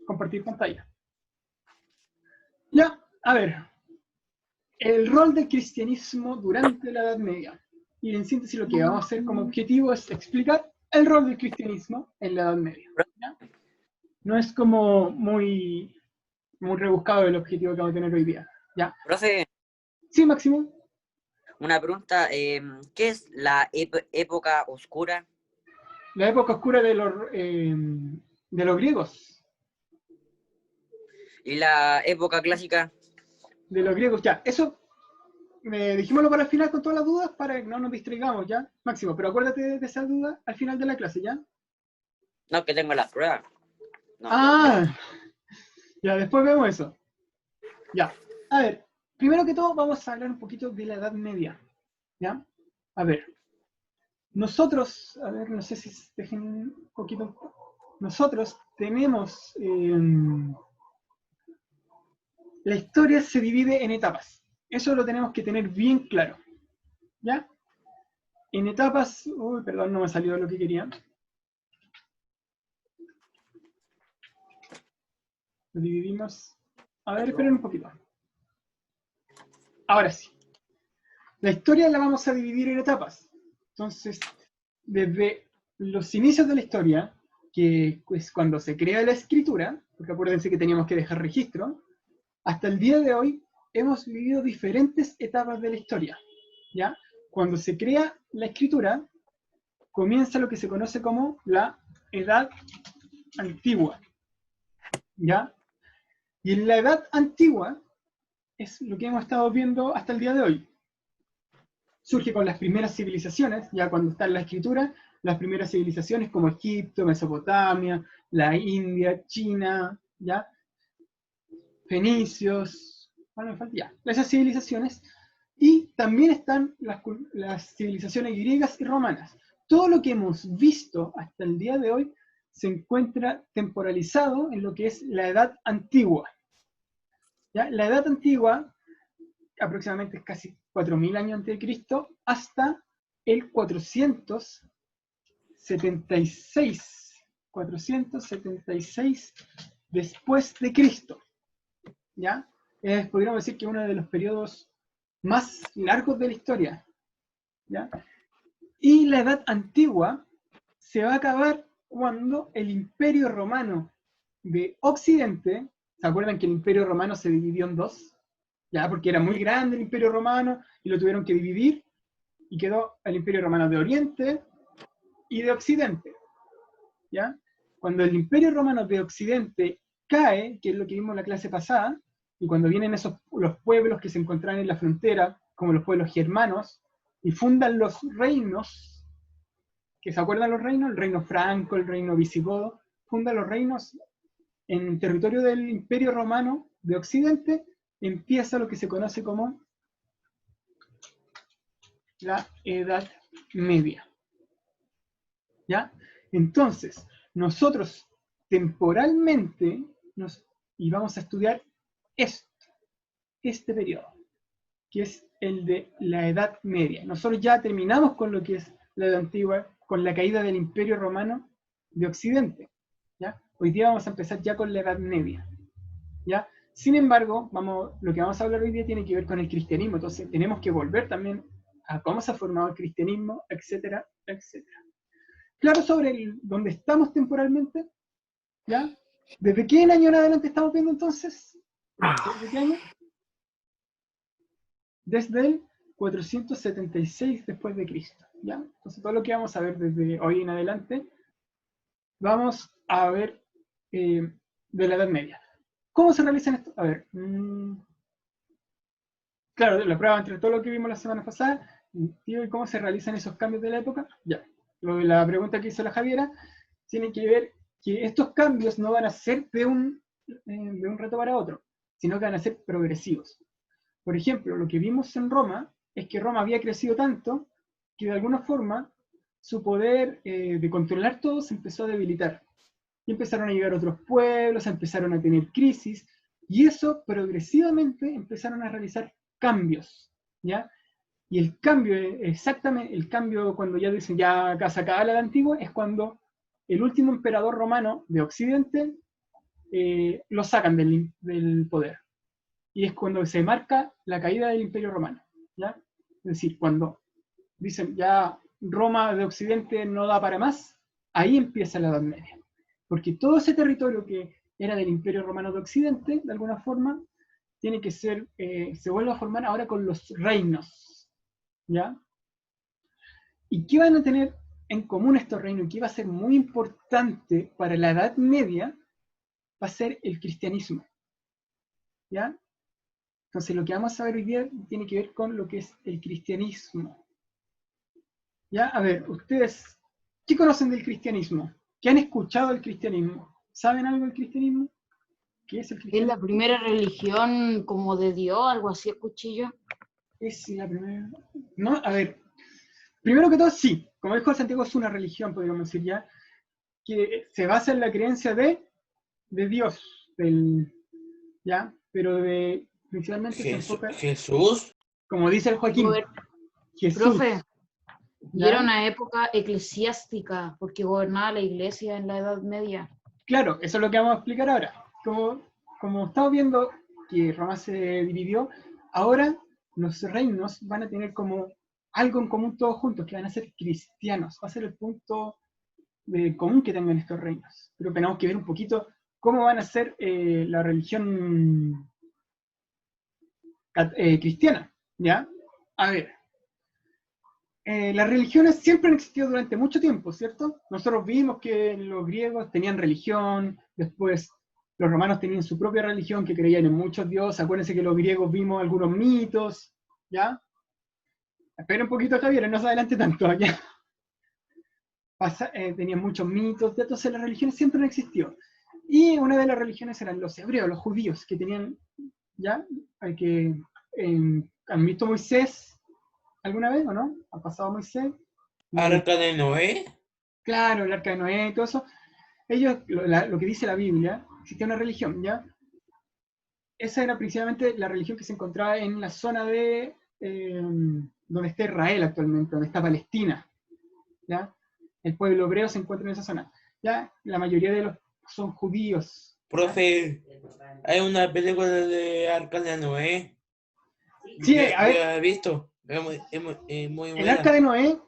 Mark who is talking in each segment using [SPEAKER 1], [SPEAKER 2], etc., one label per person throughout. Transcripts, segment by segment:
[SPEAKER 1] compartir pantalla. Ya, a ver. El rol del cristianismo durante la Edad Media. Y en síntesis lo que vamos a hacer como objetivo es explicar el rol del cristianismo en la Edad Media. ¿Ya? No es como muy rebuscado el objetivo que vamos a tener hoy día. ¿Ya?
[SPEAKER 2] Profe,
[SPEAKER 1] Sí, Máximo.
[SPEAKER 2] una pregunta, ¿qué es la época oscura?
[SPEAKER 1] La época oscura de los griegos.
[SPEAKER 2] ¿Y la época clásica?
[SPEAKER 1] De los griegos, ya. Eso, dijémoslo para el final con todas las dudas para que no nos distraigamos, ¿ya? Máximo, pero acuérdate de esa duda al final de la clase, ¿ya?
[SPEAKER 2] No, que tengo las pruebas. No.
[SPEAKER 1] Ah, ya, después vemos eso. Ya, a ver, primero que todo vamos a hablar un poquito de la Edad Media, ¿ya? A ver, nosotros, a ver, no sé si dejen un poquito, nosotros tenemos, la historia se divide en etapas, eso lo tenemos que tener bien claro, ¿ya? En etapas, uy, perdón, no me salió lo que quería. Lo dividimos, a ver, esperen un poquito. Ahora sí. La historia la vamos a dividir en etapas. Entonces, desde los inicios de la historia, que es cuando se crea la escritura, porque acuérdense que teníamos que dejar registro, hasta el día de hoy hemos vivido diferentes etapas de la historia. ¿Ya? Cuando se crea la escritura, comienza lo que se conoce como la Edad Antigua. ¿Ya? Y en la Edad Antigua es lo que hemos estado viendo hasta el día de hoy. Surge con las primeras civilizaciones, ya cuando está en la escritura, las primeras civilizaciones como Egipto, Mesopotamia, la India, China, ya, fenicios, bueno, me falta ya, esas civilizaciones, y también están las civilizaciones griegas y romanas. Todo lo que hemos visto hasta el día de hoy se encuentra temporalizado en lo que es la Edad Antigua. ¿Ya? La Edad Antigua aproximadamente casi 4.000 años antes de Cristo, hasta el 476 después de Cristo. ¿Ya? Podríamos decir que es uno de los periodos más largos de la historia. ¿Ya? Y la Edad Antigua se va a acabar cuando el Imperio Romano de Occidente, ¿se acuerdan que el Imperio Romano se dividió en dos? Ya, porque era muy grande el Imperio Romano y lo tuvieron que dividir y quedó el Imperio Romano de Oriente y de Occidente. ¿Ya? Cuando el Imperio Romano de Occidente cae, que es lo que vimos en la clase pasada, y cuando vienen los pueblos que se encontraban en la frontera, como los pueblos germanos, y fundan los reinos, que se acuerdan los reinos, el reino franco, el reino visigodo, fundan los reinos en territorio del Imperio Romano de Occidente, empieza lo que se conoce como la Edad Media. ¿Ya? Entonces, nosotros temporalmente y vamos a estudiar este periodo, que es el de la Edad Media. Nosotros ya terminamos con lo que es la Edad Antigua, con la caída del Imperio Romano de Occidente. ¿Ya? Hoy día vamos a empezar ya con la Edad Media. ¿Ya? Sin embargo, lo que vamos a hablar hoy día tiene que ver con el cristianismo, entonces tenemos que volver también a cómo se ha formado el cristianismo, etcétera, etcétera. Claro sobre dónde estamos temporalmente, ¿ya? ¿Desde qué año en adelante estamos viendo entonces? ¿Desde qué año? Desde el 476 después de Cristo, ¿ya? Entonces todo lo que vamos a ver desde hoy en adelante, vamos a ver de la Edad Media. ¿Cómo se realizan esto? A ver, claro, la prueba entre todo lo que vimos la semana pasada, y cómo se realizan esos cambios de la época, ya. Lo de la pregunta que hizo la Javiera, tiene que ver que estos cambios no van a ser de un reto para otro, sino que van a ser progresivos. Por ejemplo, lo que vimos en Roma es que Roma había crecido tanto que de alguna forma su poder de controlar todo se empezó a debilitar. Y empezaron a llegar otros pueblos, empezaron a tener crisis, y eso progresivamente empezaron a realizar cambios, ¿ya? Y el cambio, exactamente, el cambio cuando ya dicen ya acá se acaba la Edad Antigua, es cuando el último emperador romano de Occidente lo sacan del poder. Y es cuando se marca la caída del Imperio Romano, ¿ya? Es decir, cuando dicen ya Roma de Occidente no da para más, ahí empieza la Edad Media. Porque todo ese territorio que era del Imperio Romano de Occidente, de alguna forma, tiene que ser, se vuelve a formar ahora con los reinos, ¿ya? ¿Y qué van a tener en común estos reinos? ¿Y qué va a ser muy importante para la Edad Media? Va a ser el cristianismo, ¿ya? Entonces lo que vamos a ver hoy día tiene que ver con lo que es el cristianismo. ¿Ya? A ver, ustedes, ¿qué conocen del cristianismo? ¿Qué han escuchado del cristianismo? ¿Saben algo del cristianismo? ¿Qué es el
[SPEAKER 3] Es
[SPEAKER 1] cristianismo?
[SPEAKER 3] la primera religión como de Dios, algo así, cuchillo.
[SPEAKER 1] Es la primera... No, a ver, primero que todo, sí. Como dijo Santiago, es una religión, podríamos decir ya, que se basa en la creencia de Dios, ¿ya? Pero principalmente se enfoca,
[SPEAKER 4] Jesús.
[SPEAKER 1] como dice el Joaquín, Jesús.
[SPEAKER 3] Profe, y
[SPEAKER 1] ¿ya?
[SPEAKER 3] era una época eclesiástica, porque gobernaba la iglesia en la Edad Media.
[SPEAKER 1] Claro, eso es lo que vamos a explicar ahora. Como estamos viendo que Roma se dividió, ahora los reinos van a tener como algo en común todos juntos, que van a ser cristianos. Va a ser el punto común que tengan estos reinos. Pero tenemos que ver un poquito cómo van a ser la religión cristiana, ¿ya? A ver, las religiones siempre han existido durante mucho tiempo, ¿cierto? Nosotros vimos que los griegos tenían religión, después los romanos tenían su propia religión, que creían en muchos dioses. Acuérdense que los griegos vimos algunos mitos, ¿ya? Espera un poquito, Javier, no se adelante tanto, ¿ya? Tenían muchos mitos, entonces las religiones siempre han existido. Y una de las religiones eran los hebreos, los judíos, que tenían, ¿ya? ¿Han visto Moisés alguna vez o no? ¿Ha pasado Moisés?
[SPEAKER 4] Arca de Noé.
[SPEAKER 1] Claro, el arca de Noé y todo eso. Ellos, lo que dice la Biblia, existía una religión, ¿ya? Esa era principalmente la religión que se encontraba en la zona de donde está Israel actualmente, donde está Palestina, ¿ya? El pueblo hebreo se encuentra en esa zona, ¿ya? La mayoría de los son judíos.
[SPEAKER 4] Profe, hay una película de Arca de Noé.
[SPEAKER 1] Sí, a ver,
[SPEAKER 4] Yo he visto. Es muy
[SPEAKER 1] el
[SPEAKER 4] buena.
[SPEAKER 1] arca de Noé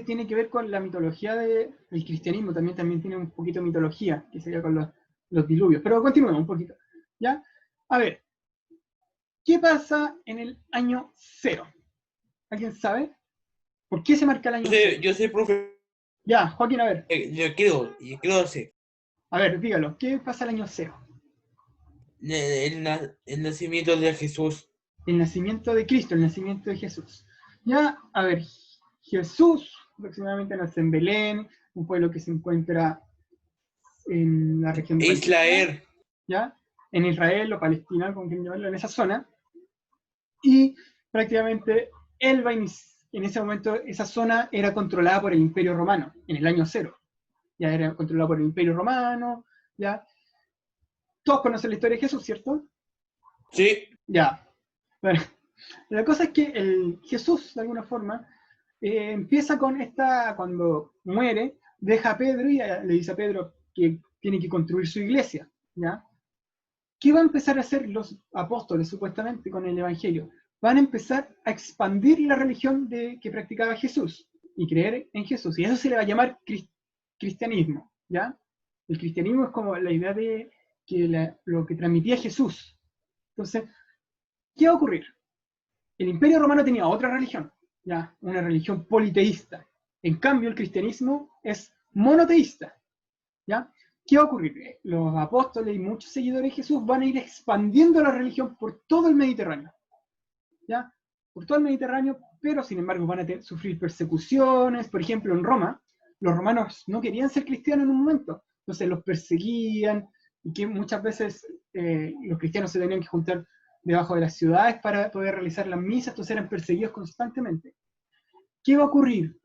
[SPEAKER 1] tiene que ver con la mitología del cristianismo, también tiene un poquito de mitología, que sería con los diluvios. Pero continuemos un poquito, ¿ya? A ver, ¿qué pasa en el año 0? ¿Alguien sabe? ¿Por qué se marca el año 0?
[SPEAKER 4] Yo soy profe.
[SPEAKER 1] Ya, Joaquín, a ver.
[SPEAKER 4] Yo quiero decir.
[SPEAKER 1] A ver, dígalo. ¿Qué pasa el año 0?
[SPEAKER 4] El nacimiento de Jesús.
[SPEAKER 1] El nacimiento de Cristo, el nacimiento de Jesús. Ya, a ver, Jesús aproximadamente nace en Belén, un pueblo que se encuentra en la región de
[SPEAKER 4] Israel.
[SPEAKER 1] ¿ya? En Israel o Palestina, como quieran llamarlo, en esa zona. Y prácticamente él va a en ese momento, esa zona era controlada por el Imperio Romano, en el año 0. Ya era controlada por el Imperio Romano, ya. Todos conocen la historia de Jesús, ¿cierto?
[SPEAKER 4] Sí.
[SPEAKER 1] Ya. Bueno, la cosa es que Jesús, de alguna forma, empieza con cuando muere, deja a Pedro y le dice a Pedro que tiene que construir su iglesia, ¿ya? ¿Qué va a empezar a hacer los apóstoles, supuestamente, con el Evangelio? Van a empezar a expandir la religión que practicaba Jesús y creer en Jesús. Y eso se le va a llamar cristianismo, ¿ya? El cristianismo es como la idea de que lo que transmitía Jesús. Entonces, ¿qué va a ocurrir? El Imperio Romano tenía otra religión, ¿ya? Una religión politeísta. En cambio, el cristianismo es monoteísta, ¿ya? ¿Qué va a ocurrir? Los apóstoles y muchos seguidores de Jesús van a ir expandiendo la religión por todo el Mediterráneo, ¿ya? Por todo el Mediterráneo, pero sin embargo van a sufrir persecuciones. Por ejemplo, en Roma, los romanos no querían ser cristianos en un momento, entonces los perseguían, y que muchas veces los cristianos se tenían que juntar debajo de las ciudades para poder realizar las misas, entonces eran perseguidos constantemente. ¿Qué va a ocurrir?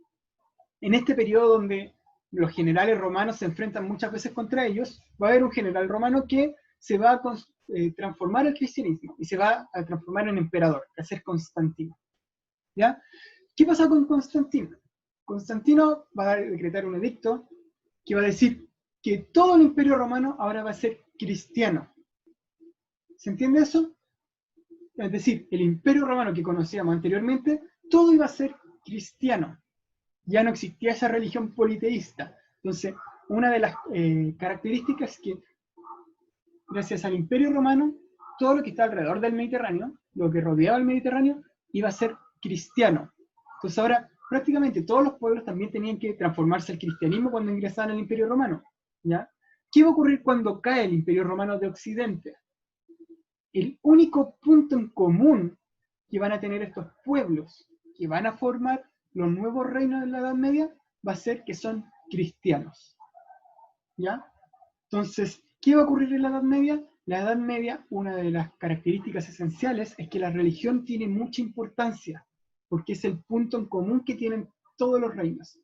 [SPEAKER 1] En este periodo donde los generales romanos se enfrentan muchas veces contra ellos, va a haber un general romano que se va a transformar al cristianismo y se va a transformar en emperador, a ser Constantino. ¿Ya? ¿Qué pasa con Constantino? Constantino va a decretar un edicto que va a decir que todo el imperio romano ahora va a ser cristiano. ¿Se entiende eso? Es decir, el Imperio Romano que conocíamos anteriormente, todo iba a ser cristiano. Ya no existía esa religión politeísta. Entonces, una de las características es que, gracias al Imperio Romano, todo lo que está alrededor del Mediterráneo, lo que rodeaba el Mediterráneo, iba a ser cristiano. Entonces ahora, prácticamente todos los pueblos también tenían que transformarse al cristianismo cuando ingresaban al Imperio Romano. ¿Ya? ¿Qué va a ocurrir cuando cae el Imperio Romano de Occidente? El único punto en común que van a tener estos pueblos, que van a formar los nuevos reinos de la Edad Media, va a ser que son cristianos. ¿Ya? Entonces, ¿qué va a ocurrir en la Edad Media? La Edad Media, una de las características esenciales es que la religión tiene mucha importancia, porque es el punto en común que tienen todos los reinos.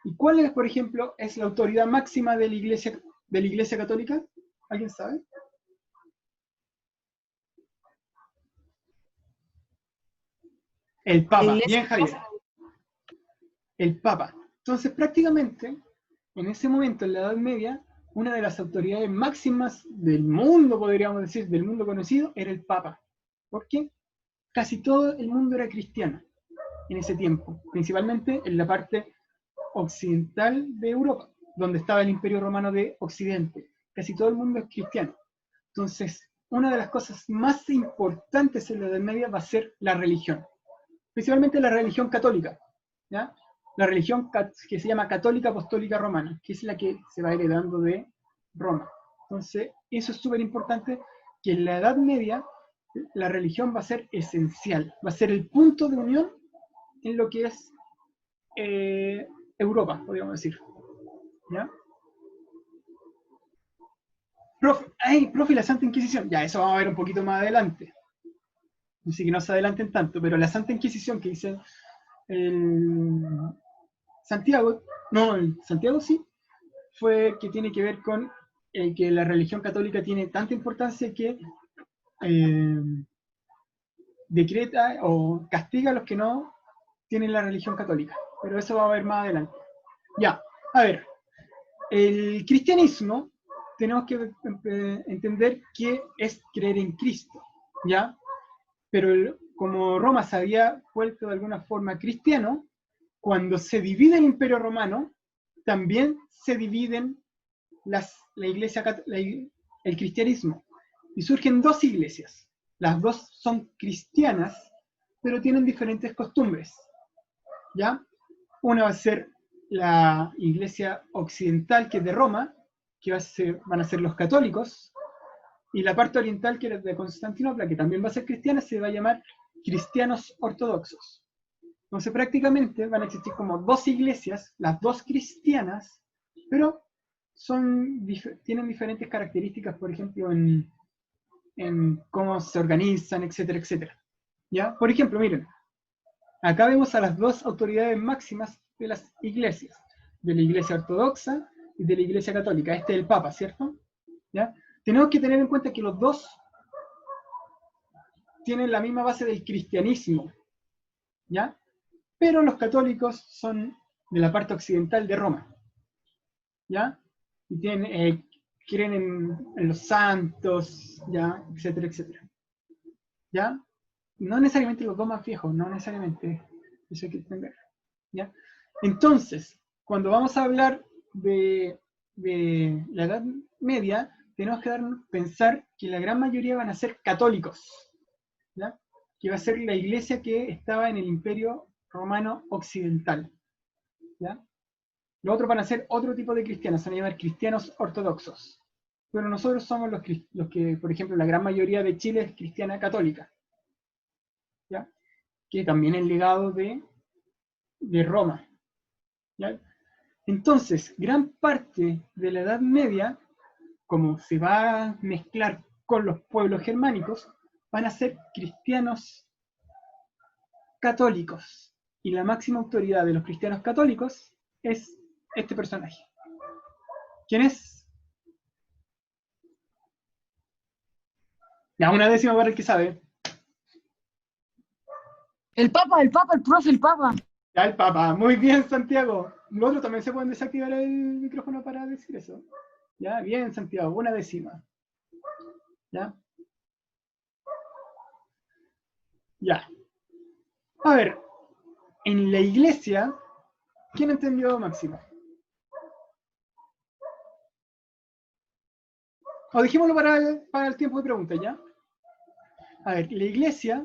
[SPEAKER 1] ¿Y cuál es, por ejemplo, es la autoridad máxima de la Iglesia Católica? ¿Alguien sabe? El Papa. Bien, Javier. El Papa. Entonces, prácticamente, en ese momento, en la Edad Media, una de las autoridades máximas del mundo, podríamos decir, del mundo conocido, era el Papa. ¿Por qué? Casi todo el mundo era cristiano en ese tiempo, principalmente en la parte occidental de Europa, donde estaba el Imperio Romano de Occidente. Casi todo el mundo es cristiano. Entonces, una de las cosas más importantes en la Edad Media va a ser la religión, principalmente la religión católica, ¿ya? La religión que se llama Católica Apostólica Romana, que es la que se va heredando de Roma. Entonces, eso es súper importante, que en la Edad Media la religión va a ser esencial, va a ser el punto de unión en lo que es Europa, podríamos decir. ¿Ya? Profe, la Santa Inquisición. Ya, eso vamos a ver un poquito más adelante. Así que no se adelanten tanto, pero la Santa Inquisición que dice Santiago sí, fue que tiene que ver con que la religión católica tiene tanta importancia que decreta o castiga a los que no tienen la religión católica. Pero eso va a ver más adelante. Ya, a ver, el cristianismo, tenemos que entender qué es creer en Cristo, ¿ya? Pero como Roma se había vuelto de alguna forma cristiano, cuando se divide el Imperio Romano, también se dividen el cristianismo. Y surgen dos iglesias. Las dos son cristianas, pero tienen diferentes costumbres. ¿Ya? Una va a ser la iglesia occidental, que es de Roma, que van a ser los católicos, y la parte oriental, que es de Constantinopla, que también va a ser cristiana, se va a llamar cristianos ortodoxos. Entonces prácticamente van a existir como dos iglesias, las dos cristianas, pero tienen diferentes características, por ejemplo, en cómo se organizan, etcétera, etcétera. ¿Ya? Por ejemplo, miren, acá vemos a las dos autoridades máximas de las iglesias, de la iglesia ortodoxa y de la iglesia católica. Este es el Papa, ¿cierto? ¿Ya? Tenemos que tener en cuenta que los dos tienen la misma base del cristianismo, ¿ya? Pero los católicos son de la parte occidental de Roma, ¿ya? Y creen en los santos, ¿ya? Etcétera, etcétera. ¿Ya? No necesariamente los dos más viejos, no necesariamente, eso hay que entender, ¿ya? Entonces, cuando vamos a hablar de la Edad Media, tenemos que pensar que la gran mayoría van a ser católicos, ¿ya? Que va a ser la iglesia que estaba en el Imperio Romano Occidental, ¿ya? Los otros van a ser otro tipo de cristianos, se van a llamar cristianos ortodoxos. Pero nosotros somos los que, por ejemplo, la gran mayoría de Chile es cristiana católica, ¿ya? Que también es legado de Roma, ¿ya? Entonces, gran parte de la Edad Media, como se va a mezclar con los pueblos germánicos, van a ser cristianos católicos. Y la máxima autoridad de los cristianos católicos es este personaje. ¿Quién es? Ya, una décima para el que sabe.
[SPEAKER 3] El Papa, el profe, el Papa.
[SPEAKER 1] Ya, el Papa. Muy bien, Santiago. Los otros también se pueden desactivar el micrófono para decir eso. ¿Ya? Bien, Santiago, una décima. ¿Ya? Ya. A ver, en la iglesia, ¿quién entendió Máximo? O dejémoslo para el tiempo de preguntas, ¿ya? A ver, la iglesia,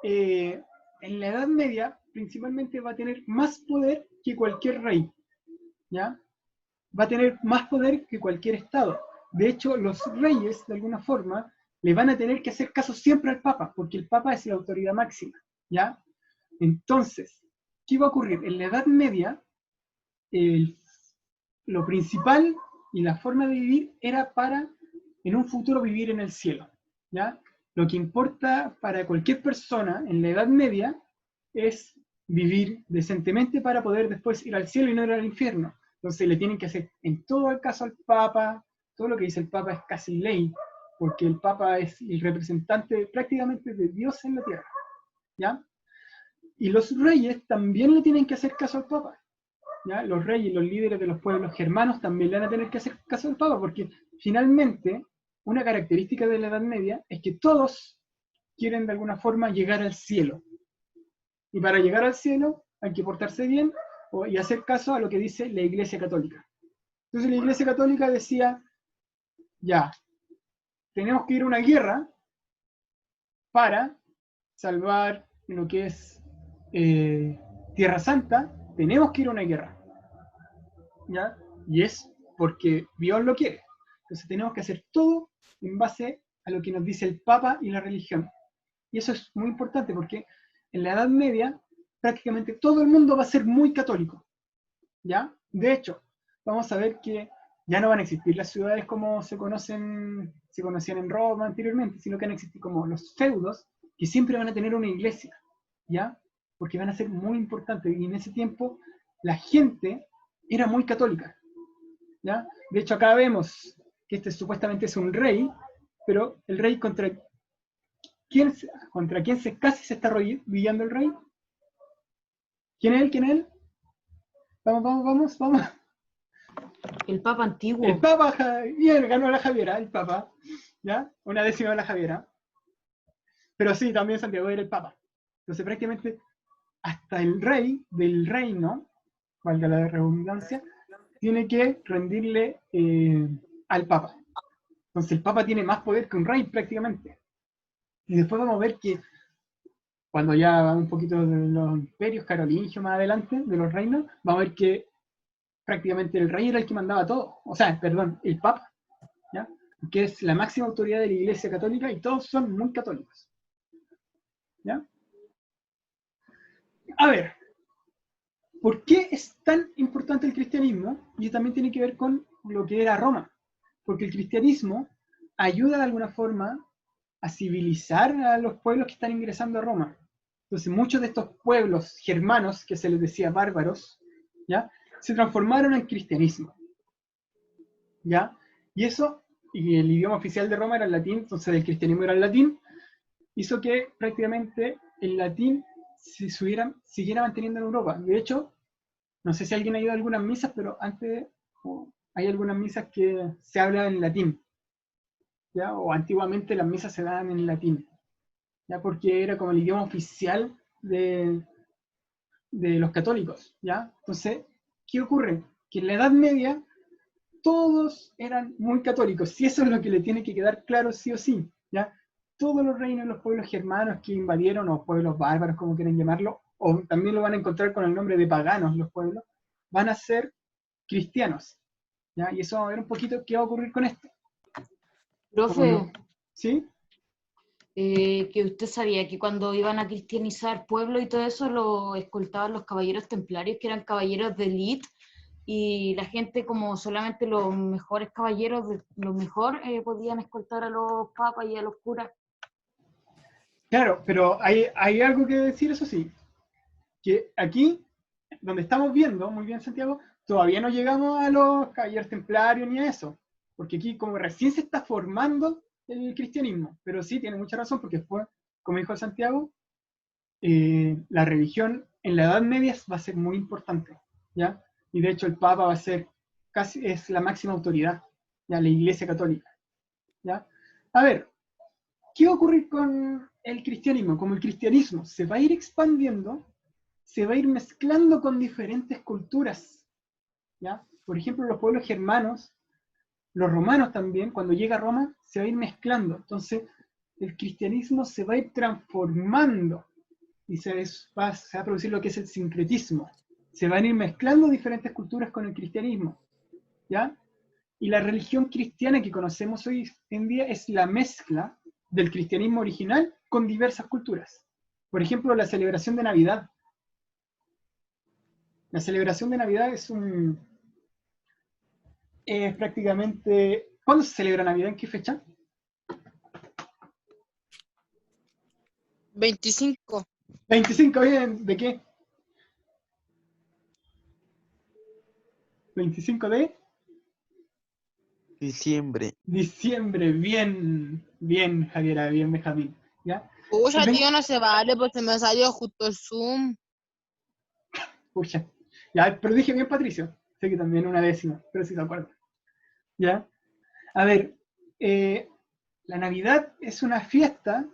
[SPEAKER 1] en la Edad Media, principalmente va a tener más poder que cualquier rey, ¿ya? Va a tener más poder que cualquier estado. De hecho, los reyes, de alguna forma, le van a tener que hacer caso siempre al Papa, porque el Papa es la autoridad máxima, ¿ya? Entonces, ¿qué va a ocurrir? En la Edad Media, lo principal y la forma de vivir era para, en un futuro, vivir en el cielo, ¿ya? Lo que importa para cualquier persona en la Edad Media es vivir decentemente para poder después ir al cielo y no ir al infierno. Entonces le tienen que hacer en todo el caso al Papa, todo lo que dice el Papa es casi ley, porque el Papa es el representante prácticamente de Dios en la tierra, ¿ya? Y los reyes también le tienen que hacer caso al Papa, ¿ya? Los reyes, los líderes de los pueblos germanos también le van a tener que hacer caso al Papa, porque finalmente una característica de la Edad Media es que todos quieren de alguna forma llegar al cielo. Y para llegar al cielo hay que portarse bien y hacer caso a lo que dice la Iglesia Católica. Entonces la Iglesia Católica decía, ya, tenemos que ir a una guerra para salvar lo que es Tierra Santa, tenemos que ir a una guerra, ¿ya? Y es porque Dios lo quiere. Entonces tenemos que hacer todo en base a lo que nos dice el Papa y la religión. Y eso es muy importante porque en la Edad Media prácticamente todo el mundo va a ser muy católico, ¿ya? De hecho, vamos a ver que ya no van a existir las ciudades como se conocían en Roma anteriormente, sino que van a existir como los feudos, que siempre van a tener una iglesia, ¿ya? Porque van a ser muy importantes. Y en ese tiempo la gente era muy católica, ¿ya? De hecho, acá vemos que este supuestamente es un rey, pero el rey contra quién casi se está arrodillando el rey. ¿Quién es él? ¿Quién es él? Vamos.
[SPEAKER 3] El Papa antiguo.
[SPEAKER 1] El Papa, bien, ganó la Javiera, el Papa, ¿ya? Una décima de la Javiera. Pero sí, también Santiago era el Papa. Entonces prácticamente hasta el rey del reino, valga la redundancia, tiene que rendirle al Papa. Entonces el Papa tiene más poder que un rey prácticamente. Y después vamos a ver que cuando ya va un poquito de los imperios carolingios más adelante, de los reinos, vamos a ver que prácticamente el rey era el que mandaba todo. O sea, perdón, el Papa, ¿ya? Que es la máxima autoridad de la Iglesia Católica y todos son muy católicos, ¿ya? A ver, ¿por qué es tan importante el cristianismo? Y también tiene que ver con lo que era Roma. Porque el cristianismo ayuda de alguna forma a civilizar a los pueblos que están ingresando a Roma. Entonces muchos de estos pueblos germanos, que se les decía bárbaros, ¿ya? Se transformaron en cristianismo, ¿ya? Y eso, y el idioma oficial de Roma era el latín, entonces el cristianismo era el latín, hizo que prácticamente el latín se siguiera manteniendo en Europa. De hecho, no sé si alguien ha ido a algunas misas, pero antes hay algunas misas que se hablan en latín, ¿ya? O antiguamente las misas se daban en latín, ¿ya? Porque era como el idioma oficial de los católicos, ¿ya? Entonces, ¿qué ocurre? Que en la Edad Media todos eran muy católicos, y eso es lo que le tiene que quedar claro sí o sí, ¿ya? Todos los reinos, los pueblos germanos que invadieron, o pueblos bárbaros, como quieren llamarlo, o también lo van a encontrar con el nombre de paganos, los pueblos, van a ser cristianos, ¿ya? Y eso vamos a ver un poquito qué va a ocurrir con esto.
[SPEAKER 3] Profe,
[SPEAKER 1] ¿Sí?
[SPEAKER 3] que usted sabía que cuando iban a cristianizar pueblos y todo eso, lo escoltaban los caballeros templarios, que eran caballeros de élite, y la gente, como solamente los mejores caballeros, los mejor, podían escoltar a los papas y a los curas.
[SPEAKER 1] Claro, pero hay algo que decir, eso sí, que aquí, donde estamos viendo, muy bien Santiago, todavía no llegamos a los caballeros templarios ni a eso, porque aquí como recién se está formando el cristianismo, pero sí, tiene mucha razón, porque después, como dijo Santiago, la religión en la Edad Media va a ser muy importante, ¿ya? Y de hecho el Papa va a ser es la máxima autoridad. ya, la Iglesia Católica. ¿Ya? A ver, ¿qué va a ocurrir con el cristianismo? Como el cristianismo se va a ir expandiendo, se va a ir mezclando con diferentes culturas. ¿Ya? Por ejemplo, los pueblos germanos, los romanos también, cuando llega a Roma, se va a ir mezclando. Entonces, el cristianismo se va a ir transformando y se va a producir lo que es el sincretismo. Se van a ir mezclando diferentes culturas con el cristianismo. ¿Ya? Y la religión cristiana que conocemos hoy en día es la mezcla del cristianismo original con diversas culturas. Por ejemplo, la celebración de Navidad. La celebración de Navidad es prácticamente... ¿Cuándo se celebra Navidad? ¿En qué fecha?
[SPEAKER 5] 25.
[SPEAKER 1] 25, ¿bien? ¿De qué? 25 de
[SPEAKER 6] Diciembre.
[SPEAKER 1] diciembre. Bien, bien, Javiera, bien, Benjamín. ¿Ya?
[SPEAKER 5] Pucha,
[SPEAKER 1] El vein-
[SPEAKER 5] tío, no se vale porque me salió justo el Zoom.
[SPEAKER 1] Pucha. Ya, pero dije bien, Patricio. Sé que también una décima, pero sí se acuerda. ¿Ya? A ver, la Navidad es una fiesta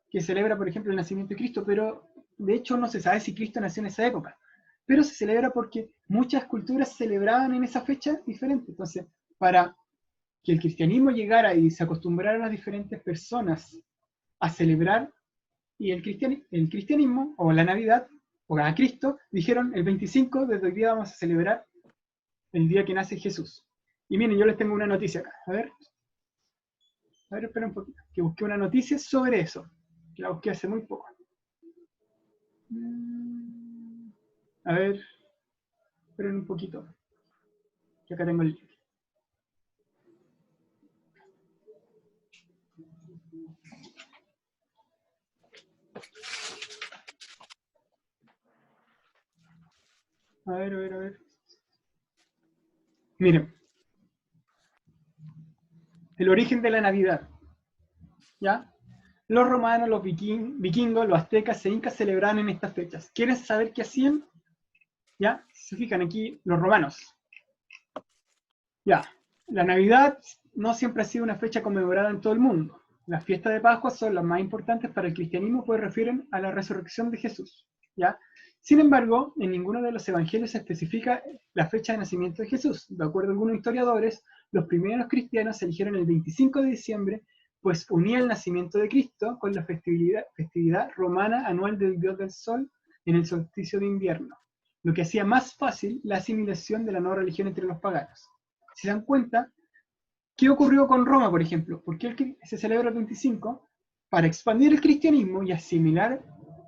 [SPEAKER 1] que celebra, por ejemplo, el nacimiento de Cristo, pero de hecho no se sabe si Cristo nació en esa época. Pero se celebra porque muchas culturas celebraban en esa fecha diferente. Entonces, para que el cristianismo llegara y se acostumbrara a las diferentes personas a celebrar, y el cristianismo, o la Navidad, o a Cristo, dijeron el 25, desde hoy día vamos a celebrar el día que nace Jesús. Y miren, yo les tengo una noticia acá. A ver, espera un poquito, que busqué una noticia sobre eso, que la busqué hace muy poco. A ver, esperen un poquito, que acá tengo el link. A ver. Miren, el origen de la Navidad, ¿ya? Los romanos, los vikingos, los aztecas e incas celebraban en estas fechas. ¿Quieren saber qué hacían? ¿Ya? Se fijan aquí, los romanos. Ya, la Navidad no siempre ha sido una fecha conmemorada en todo el mundo. Las fiestas de Pascua son las más importantes para el cristianismo, pues refieren a la resurrección de Jesús. ¿Ya? Sin embargo, en ninguno de los evangelios se especifica la fecha de nacimiento de Jesús. De acuerdo a algunos historiadores, los primeros cristianos eligieron el 25 de diciembre, pues unía el nacimiento de Cristo con la festividad romana anual del dios del sol en el solsticio de invierno, lo que hacía más fácil la asimilación de la nueva religión entre los paganos. Si se dan cuenta, ¿qué ocurrió con Roma, por ejemplo? ¿Por qué se celebra el 25? Para expandir el cristianismo y asimilar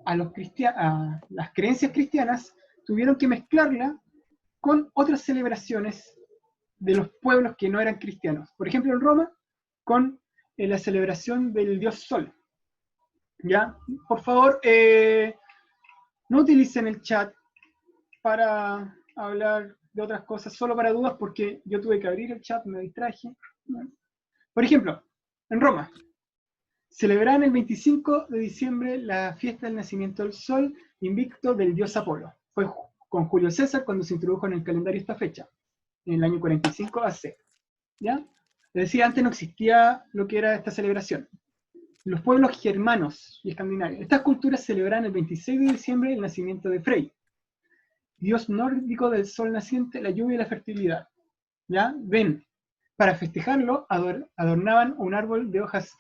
[SPEAKER 1] a las creencias cristianas, tuvieron que mezclarla con otras celebraciones de los pueblos que no eran cristianos. Por ejemplo, en Roma, con la celebración del dios Sol. ¿Ya? Por favor, no utilicen el chat para hablar de otras cosas, solo para dudas, porque yo tuve que abrir el chat, me distraje. Por ejemplo, en Roma, celebraban el 25 de diciembre la fiesta del nacimiento del sol invicto del dios Apolo. Fue con Julio César cuando se introdujo en el calendario esta fecha, en el año 45 AC. ¿Ya? Les decía, antes no existía lo que era esta celebración. Los pueblos germanos y escandinavos, estas culturas celebraban el 26 de diciembre el nacimiento de Frey, dios nórdico del sol naciente, la lluvia y la fertilidad. ¿Ya? Ven, para festejarlo adornaban un árbol de hojas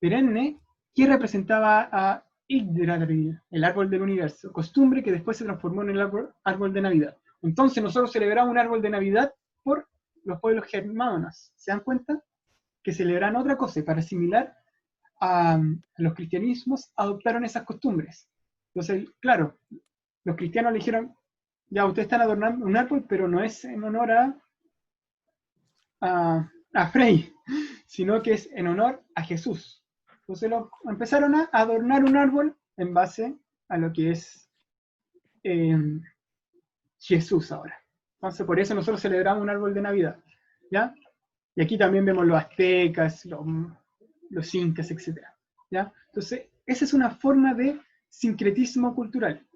[SPEAKER 1] perenne que representaba a Yggdrasil, el árbol del universo, costumbre que después se transformó en el árbol de Navidad. Entonces nosotros celebramos un árbol de Navidad por los pueblos germanos. ¿Se dan cuenta? Que celebran otra cosa, y para asimilar a los cristianismos adoptaron esas costumbres. Entonces, claro, los cristianos le dijeron, ya, ustedes están adornando un árbol, pero no es en honor a Frey, sino que es en honor a Jesús. Entonces empezaron a adornar un árbol en base a lo que es Jesús ahora. Entonces por eso nosotros celebramos un árbol de Navidad. ¿Ya? Y aquí también vemos los aztecas, los incas, etc. ¿Ya? Entonces esa es una forma de sincretismo cultural.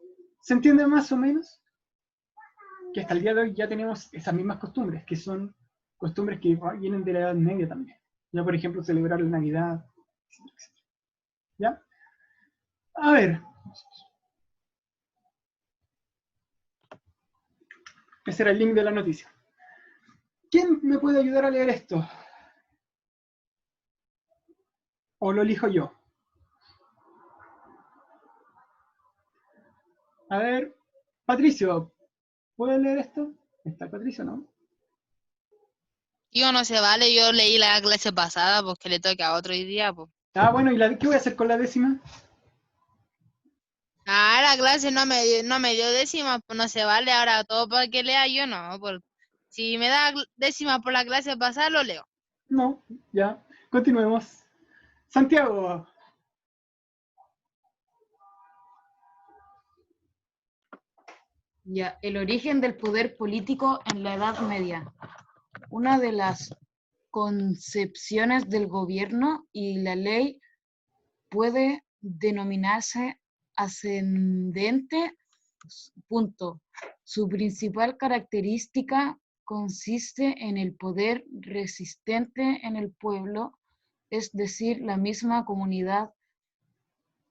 [SPEAKER 1] ¿Se entiende más o menos? Que hasta el día de hoy ya tenemos esas mismas costumbres, que son costumbres que vienen de la Edad Media también. Ya, por ejemplo, celebrar la Navidad, etcétera, etcétera. ¿Ya? A ver. Ese era el link de la noticia. ¿Quién me puede ayudar a leer esto? ¿O lo elijo yo? A ver, Patricio, ¿puedes leer esto? ¿Está Patricio, no?
[SPEAKER 5] Tío, no se vale, yo leí la clase pasada porque le toca a otro hoy día, pues.
[SPEAKER 1] Ah, bueno, ¿y qué voy a hacer con la décima?
[SPEAKER 5] Ah, la clase no me dio décima, pues no se vale, ahora todo para que lea yo no, si me da décima por la clase pasada, lo leo.
[SPEAKER 1] No, ya. Continuemos. Santiago.
[SPEAKER 3] Ya, el origen del poder político en la Edad Media. Una de las concepciones del gobierno y la ley puede denominarse ascendente. Punto. Su principal característica consiste en el poder resistente en el pueblo, es decir, la misma comunidad.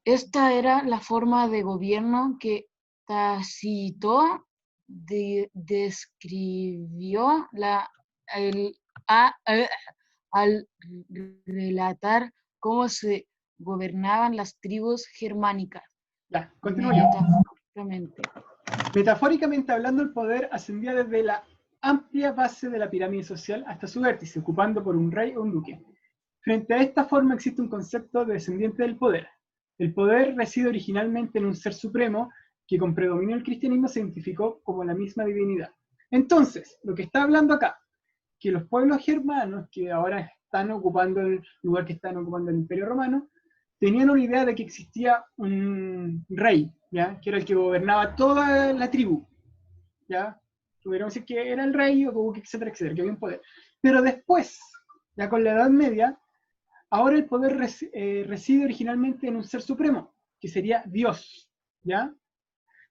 [SPEAKER 3] Esta era la forma de gobierno que Tácito describió al relatar cómo se gobernaban las tribus germánicas.
[SPEAKER 1] Ya, continúo yo.
[SPEAKER 3] Metafóricamente.
[SPEAKER 1] Metafóricamente hablando, el poder ascendía desde la amplia base de la pirámide social hasta su vértice, ocupando por un rey o un duque. Frente a esta forma existe un concepto de descendiente del poder. El poder reside originalmente en un ser supremo que con predominio del cristianismo se identificó como la misma divinidad. Entonces, lo que está hablando acá, que los pueblos germanos que ahora están ocupando el lugar que están ocupando el Imperio Romano, tenían una idea de que existía un rey, ¿ya? Que era el que gobernaba toda la tribu, ¿ya? Podríamos decir que era el rey, o etcétera, etcétera, que había un poder. Pero después, ya con la Edad Media, ahora el poder reside originalmente en un ser supremo, que sería Dios, ¿ya?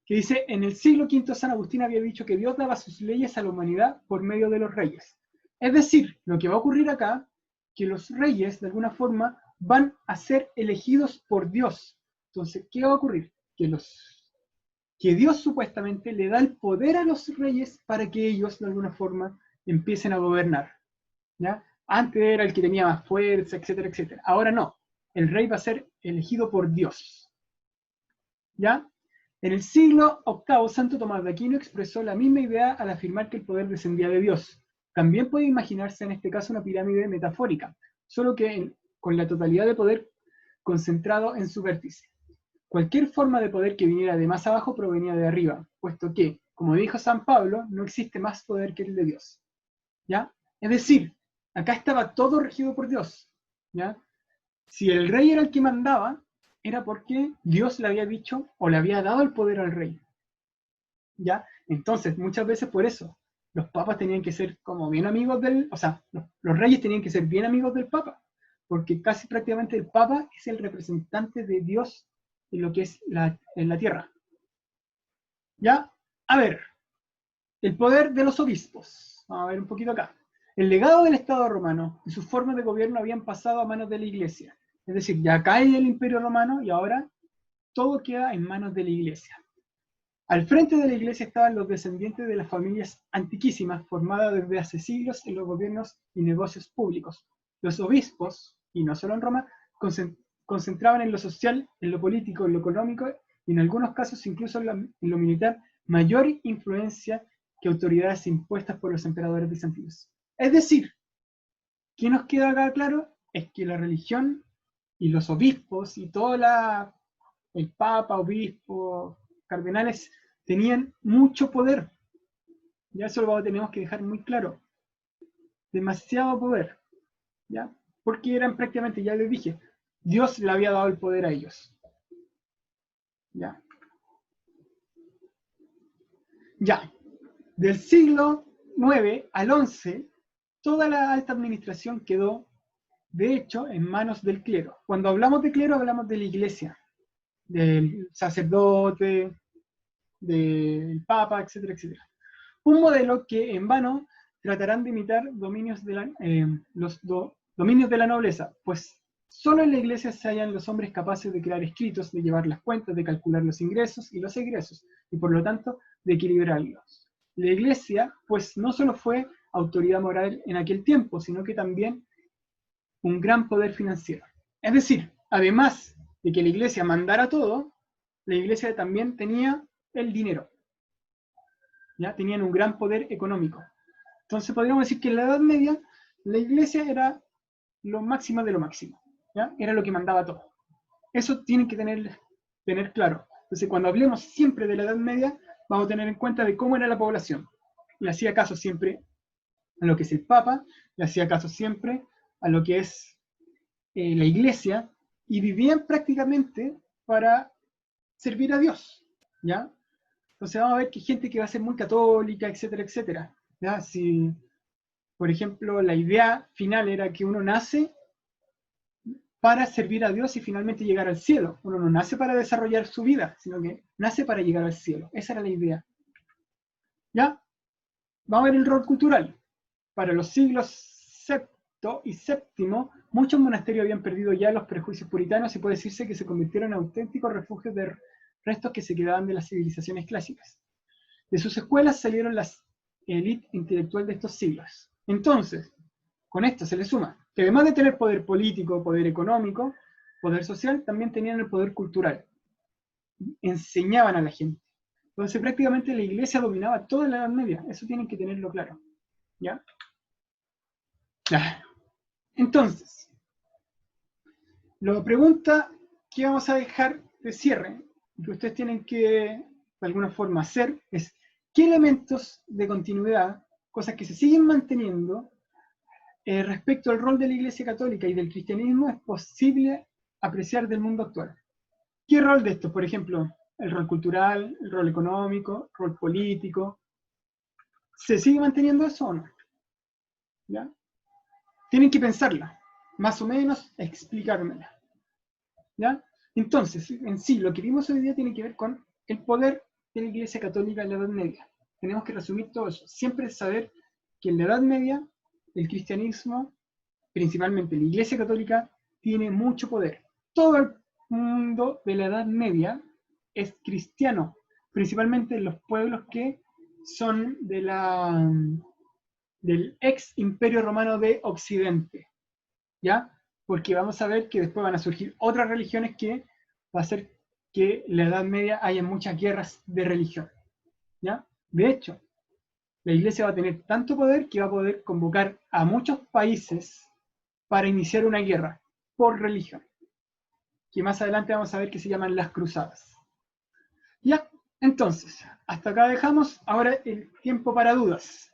[SPEAKER 1] Que dice, en el siglo V San Agustín había dicho que Dios daba sus leyes a la humanidad por medio de los reyes. Es decir, lo que va a ocurrir acá, que los reyes, de alguna forma, van a ser elegidos por Dios. Entonces, ¿qué va a ocurrir? Que Dios supuestamente le da el poder a los reyes para que ellos, de alguna forma, empiecen a gobernar, ¿ya? Antes era el que tenía más fuerza, etcétera, etcétera. Ahora no. El rey va a ser elegido por Dios, ¿ya? En el siglo VIII, Santo Tomás de Aquino expresó la misma idea al afirmar que el poder descendía de Dios. También puede imaginarse en este caso una pirámide metafórica, solo que con la totalidad de poder concentrado en su vértice. Cualquier forma de poder que viniera de más abajo provenía de arriba, puesto que, como dijo San Pablo, no existe más poder que el de Dios, ¿ya? Es decir, acá estaba todo regido por Dios, ¿ya? Si el rey era el que mandaba, era porque Dios le había dicho o le había dado el poder al rey, ¿ya? Entonces, muchas veces por eso, los papas tenían que ser como bien amigos o sea, los reyes tenían que ser bien amigos del papa, porque casi prácticamente el papa es el representante de Dios en lo que es en la tierra. ¿Ya? A ver, el poder de los obispos. Vamos a ver un poquito acá. El legado del Estado romano y sus formas de gobierno habían pasado a manos de la Iglesia. Es decir, ya cae el Imperio Romano y ahora todo queda en manos de la Iglesia. Al frente de la Iglesia estaban los descendientes de las familias antiquísimas formadas desde hace siglos en los gobiernos y negocios públicos. Los obispos, y no solo en Roma, concentraban en lo social, en lo político, en lo económico y en algunos casos incluso en lo militar mayor influencia que autoridades impuestas por los emperadores bizantinos. Es decir, ¿qué nos queda acá claro? Es que la religión y los obispos y el papa, obispo, cardenales, tenían mucho poder. Ya eso lo tenemos que dejar muy claro. Demasiado poder. ¿Ya? Porque eran prácticamente, ya les dije, Dios le había dado el poder a ellos. ¿Ya? Ya. Del siglo IX al XI, toda la alta administración quedó, de hecho, en manos del clero. Cuando hablamos de clero, hablamos de la iglesia, del sacerdote, del papa, etcétera, etcétera. Un modelo que en vano tratarán de imitar dominios de dominios de la nobleza, pues solo en la iglesia se hallan los hombres capaces de crear escritos, de llevar las cuentas, de calcular los ingresos y los egresos, y por lo tanto de equilibrarlos. La iglesia, pues, no solo fue autoridad moral en aquel tiempo, sino que también un gran poder financiero. Es decir, además de que la iglesia mandara todo, la iglesia también tenía el dinero. ¿Ya? Tenían un gran poder económico. Entonces podríamos decir que en la Edad Media la iglesia era lo máximo de lo máximo. ¿Ya? Era lo que mandaba todo. Eso tienen que tener claro. Entonces cuando hablemos siempre de la Edad Media, vamos a tener en cuenta de cómo era la población. Le hacía caso siempre a lo que es el Papa, le hacía caso siempre a lo que es la iglesia, y vivían prácticamente para servir a Dios, ¿ya? Entonces vamos a ver que hay gente que va a ser muy católica, etcétera, etcétera, ¿ya? Si, por ejemplo, la idea final era que uno nace para servir a Dios y finalmente llegar al cielo. Uno no nace para desarrollar su vida, sino que nace para llegar al cielo. Esa era la idea. ¿Ya? Vamos a ver el rol cultural. Para los siglos VI y VII, muchos monasterios habían perdido ya los prejuicios puritanos y puede decirse que se convirtieron en auténticos refugios de restos que se quedaban de las civilizaciones clásicas. De sus escuelas salieron las élites intelectual de estos siglos. Entonces, con esto se le suma que además de tener poder político, poder económico, poder social, también tenían el poder cultural. Enseñaban a la gente. Entonces prácticamente la iglesia dominaba toda la Edad Media. Eso tienen que tenerlo claro. ¿Ya? Entonces, la pregunta que vamos a dejar de cierre, que ustedes tienen que de alguna forma hacer, es ¿qué elementos de continuidad, cosas que se siguen manteniendo, respecto al rol de la Iglesia Católica y del cristianismo es posible apreciar del mundo actual? ¿Qué rol de estos? Por ejemplo, el rol cultural, el rol económico, el rol político. ¿Se sigue manteniendo eso o no? ¿Ya? Tienen que pensarla, más o menos explicármela. ¿Ya? Entonces, en sí, lo que vimos hoy día tiene que ver con el poder de la Iglesia Católica en la Edad Media. Tenemos que resumir todo eso. Siempre saber que en la Edad Media el cristianismo, principalmente la Iglesia Católica, tiene mucho poder. Todo el mundo de la Edad Media es cristiano, principalmente en los pueblos que son de del ex Imperio Romano de Occidente, ¿ya? Porque vamos a ver que después van a surgir otras religiones que va a hacer que en la Edad Media haya muchas guerras de religión, ¿ya? De hecho, la iglesia va a tener tanto poder que va a poder convocar a muchos países para iniciar una guerra por religión, que más adelante vamos a ver que se llaman las cruzadas. Ya, entonces, hasta acá dejamos. Ahora el tiempo para dudas.